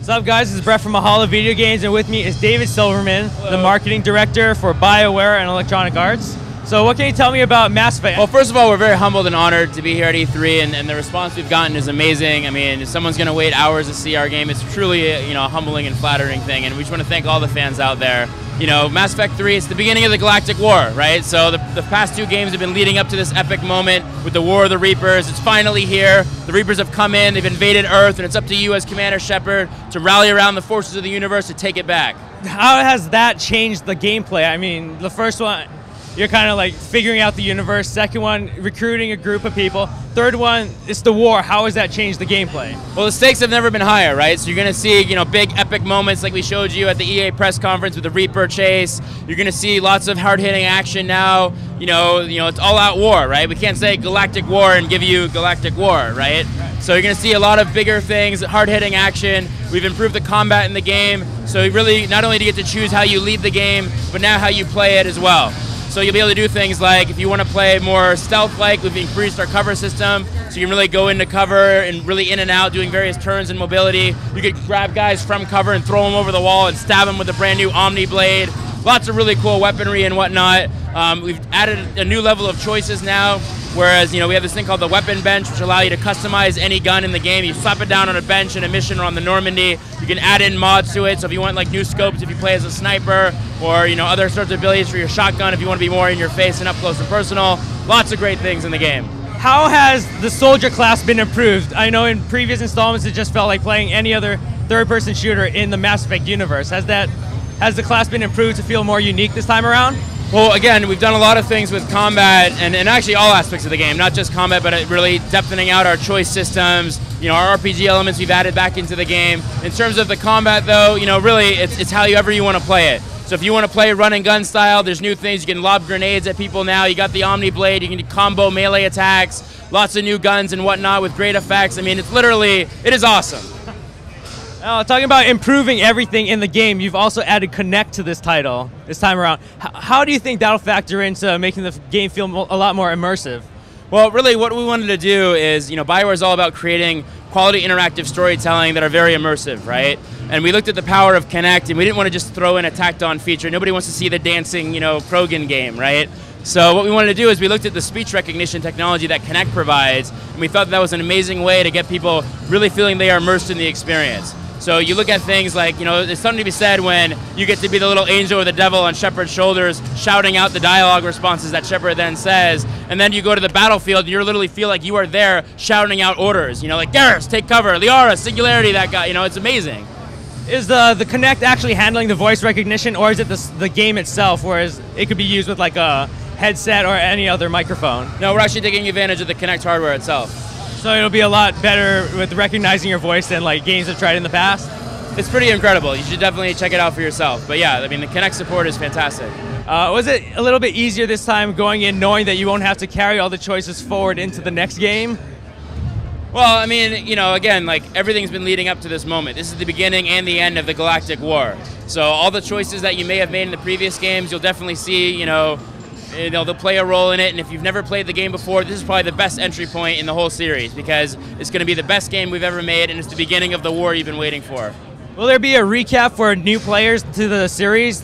What's up, guys? This is Brett from Mahalo Video Games, and with me is David Silverman, the marketing director for BioWare and Electronic Arts. So what can you tell me about Mass Effect? Well, first of all, we're very humbled and honored to be here at E3, and the response we've gotten is amazing. I mean, if someone's going to wait hours to see our game, it's truly a humbling and flattering thing, and we just want to thank all the fans out there. You know, Mass Effect 3, it's the beginning of the Galactic War, right? So the past two games have been leading up to this epic moment with the War of the Reapers. It's finally here. The Reapers have come in, they've invaded Earth, and it's up to you as Commander Shepard to rally around the forces of the universe to take it back. How has that changed the gameplay? I mean, the first one, you're kind of like figuring out the universe. Second one, recruiting a group of people. Third one, it's the war. How has that changed the gameplay? Well, the stakes have never been higher, right? So you're going to see, big epic moments like we showed you at the EA press conference with the Reaper chase. You're going to see lots of hard-hitting action now. It's all-out war, right? We can't say Galactic War and give you Galactic War, right? So you're going to see a lot of bigger things, hard-hitting action. We've improved the combat in the game. So you really, not only do you get to choose how you lead the game, but now how you play it as well. So you'll be able to do things like, if you want to play more stealth-like, we've increased our cover system, so you can really go into cover and really in and out, doing various turns and mobility. You could grab guys from cover and throw them over the wall and stab them with a brand new Omni Blade. Lots of really cool weaponry and whatnot. We've added a new level of choices now, whereas we have this thing called the weapon bench, which allows you to customize any gun in the game. You slap it down on a bench in a mission or on the Normandy. You can add in mods to it, so if you want like new scopes if you play as a sniper, or other sorts of abilities for your shotgun if you want to be more in your face and up close and personal. Lots of great things in the game. How has the soldier class been improved? I know in previous installments it just felt like playing any other third-person shooter in the Mass Effect universe. Has the class been improved to feel more unique this time around? Well, again, we've done a lot of things with combat and actually all aspects of the game, not just combat, but really depthening out our choice systems, our RPG elements we've added back into the game. In terms of the combat, though, really it's however you want to play it. So if you want to play run and gun style, there's new things. You can lob grenades at people now. You got the Omni Blade. You can combo melee attacks. Lots of new guns and whatnot with great effects. I mean, it is awesome. Talking about improving everything in the game, you've also added Connect to this title this time around. How do you think that'll factor into making the game feel a lot more immersive? Well, really what we wanted to do is, BioWare is all about creating quality interactive storytelling that are very immersive, right? And we looked at the power of Connect, and we didn't want to just throw in a tacked-on feature. Nobody wants to see the dancing, Krogan game, right? So what we wanted to do is we looked at the speech recognition technology that Connect provides, and we thought that was an amazing way to get people really feeling they are immersed in the experience. So you look at things like, there's something to be said when you get to be the little angel or the devil on Shepard's shoulders, shouting out the dialogue responses that Shepard then says, and then you go to the battlefield and you literally feel like you are there shouting out orders, like Garrus, take cover, Liara, Singularity, that guy, it's amazing. Is the Connect actually handling the voice recognition, or is it the game itself, whereas it could be used with like a headset or any other microphone? No, we're actually taking advantage of the Connect hardware itself. So it'll be a lot better with recognizing your voice than like games have tried in the past? It's pretty incredible. You should definitely check it out for yourself. But yeah, I mean, the Connect support is fantastic. Was it a little bit easier this time going in knowing that you won't have to carry all the choices forward into the next game? Well, I mean, again, like everything's been leading up to this moment. This is the beginning and the end of the Galactic War. So all the choices that you may have made in the previous games, you'll definitely see, they'll play a role in it, and if you've never played the game before, this is probably the best entry point in the whole series because it's going to be the best game we've ever made, and it's the beginning of the war you've been waiting for. Will there be a recap for new players to the series?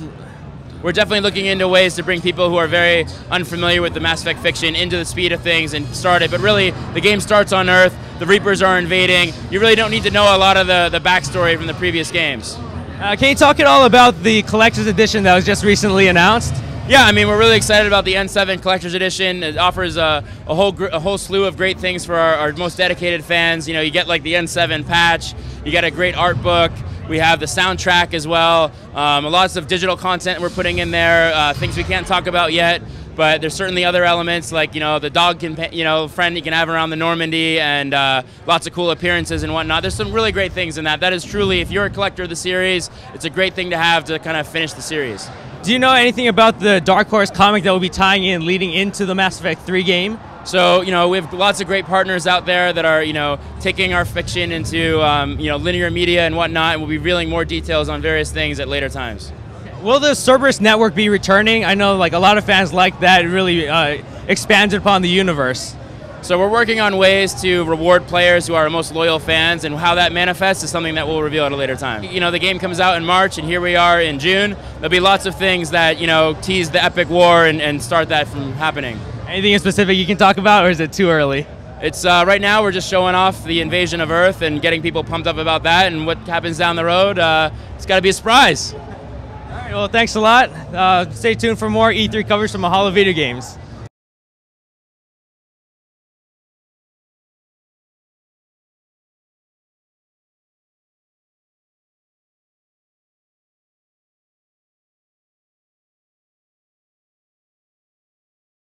We're definitely looking into ways to bring people who are very unfamiliar with the Mass Effect fiction into the speed of things and start it, but really, the game starts on Earth, the Reapers are invading, you really don't need to know a lot of the backstory from the previous games. Can you talk at all about the Collector's Edition that was just recently announced? Yeah, I mean, we're really excited about the N7 Collector's Edition. It offers a whole slew of great things for our most dedicated fans. You get like the N7 patch, you get a great art book, we have the soundtrack as well, lots of digital content we're putting in there, things we can't talk about yet, but there's certainly other elements like, the dog friend you can have around the Normandy, and lots of cool appearances and whatnot. There's some really great things in that. That is truly, if you're a collector of the series, it's a great thing to have to kind of finish the series. Do you know anything about the Dark Horse comic that will be tying in leading into the Mass Effect 3 game? So, we have lots of great partners out there that are, taking our fiction into, linear media and whatnot, and we'll be revealing more details on various things at later times. Will the Cerberus network be returning? I know like a lot of fans like that. It really expanded upon the universe. So we're working on ways to reward players who are our most loyal fans, and how that manifests is something that we'll reveal at a later time. You know, the game comes out in March, and here we are in June. There'll be lots of things that, you know, tease the epic war and start that from happening. Anything in specific you can talk about, or is it too early? It's right now we're just showing off the invasion of Earth and getting people pumped up about that, and what happens down the road, it's got to be a surprise. All right, well, thanks a lot. Stay tuned for more E3 coverage from Mahalo Video Games.